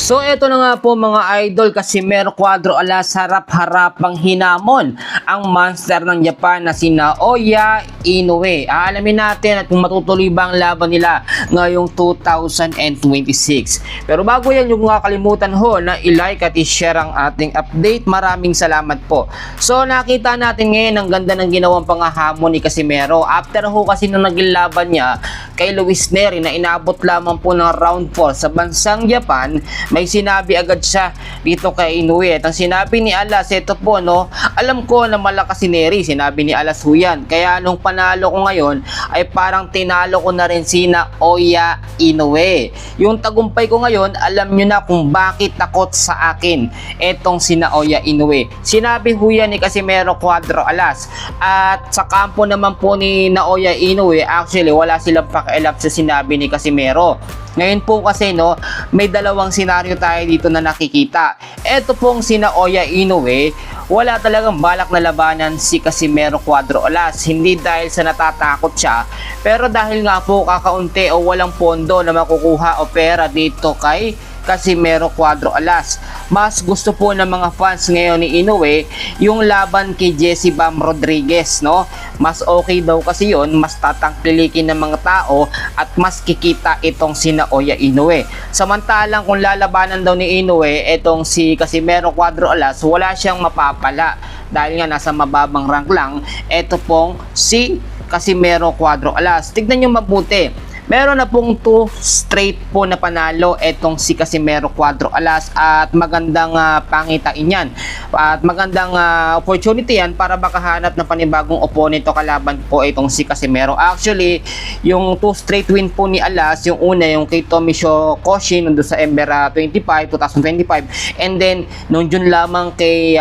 So eto na nga po mga idol, Casimero Cuadro Alas harap-harapang hinamon ang monster ng Japan na si Naoya Inoue. Aalamin natin at kung matutuloy ba ang laban nila ngayong 2026. Pero bago yan, yung mga kalimutan ho na i-like at i-share ang ating update. Maraming salamat po. So nakita natin ngayon ang ganda ng ginawang pangahamon ni Casimero. After ho kasi nung naging laban niya kay Luis Neri na inabot lamang po ng round 4 sa bansang Japan, may sinabi agad siya dito kay Inoue. At ang sinabi ni Alas, ito po no, alam ko na malakas si Neri, sinabi ni Alas huyan. Kaya nung panalo ko ngayon ay parang tinalo ko na rin si Naoya Inoue. Yung tagumpay ko ngayon, alam nyo na kung bakit takot sa akin etong si Naoya Inoue. Sinabi huyan ni Casimero Cuadro Alas. At sa kampo naman po ni Naoya Inoue, actually wala silang pakialam sa sinabi ni Casimero. Ngayon po kasi no, may dalawang senaryo tayo dito na nakikita. Ito pong si Naoya Inoue, wala talagang balak na labanan si Casimero Cuadro Alas. Hindi dahil sa natatakot siya, pero dahil nga po kakaunti o walang pondo na makukuha o pera dito kay Casimero Cuadro Alas. Mas gusto po ng mga fans ngayon ni Inoue yung laban kay Jesse Bam Rodriguez, no? Mas okay daw kasi yon, mas tatangkilikin ng mga tao at mas kikita itong si Naoya Inoue. Samantalang kung lalabanan daw ni Inoue itong si Casimero Cuadro Alas, wala siyang mapapala dahil nga nasa mababang rank lang ito pong si Casimero Cuadro Alas. Tignan nyo mabuti. Meron na pong 2 straight po na panalo etong si Casimero Cuadro Alas at magandang pangitain yan. At magandang opportunity yan para makahanap ng panibagong opponent o kalaban po itong si Casimero. Actually, yung 2 straight win po ni Alas, yung una yung kay Tomisho Koshi nung sa Ember 2025, and then nung June lamang kay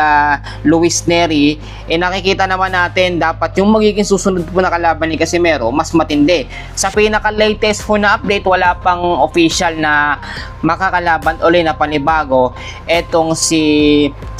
Luis Neri, nakikita naman natin dapat yung magiging susunod po na kalaban ni Casimero mas matindi. Sa pinaka-latest po na update, wala pang official na makakalaban uli na panibago etong si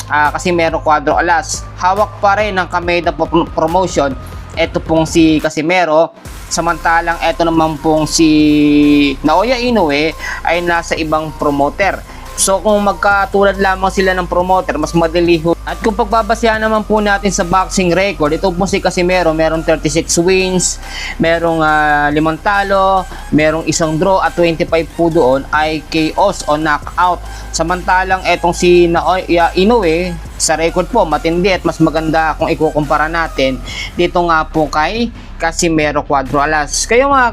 Casimero Cuadro Alas. Hawak pa rin ng Kameda Promotion eto pong si Casimero, samantalang eto naman pong si Naoya Inoue ay nasa ibang promoter. So kung magkatulad lamang sila ng promoter, mas madali ho. At kung pagbabasehan naman po natin sa boxing record, ito po si Casimero, merong 36 wins, merong 5 talo, merong 1 draw at 25 po doon ay KOs o knockout. Samantalang etong si Naoya Inoue, sa record po matindi at mas maganda kung ikukumpara natin dito nga po kay Casimero Cuadro Alas. Kayo mga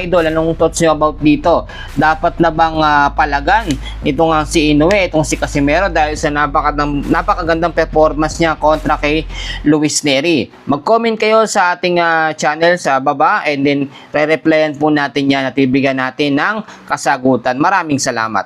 idol, anong thoughts nyo about dito? Dapat na bang palagan ito nga si Inoue, itong si Casimero dahil sa napakagandang performance niya kontra kay Luis Neri? Mag-comment kayo sa ating channel sa baba and then re-replyan po natin yan at ibigyan natin ng kasagutan. Maraming salamat.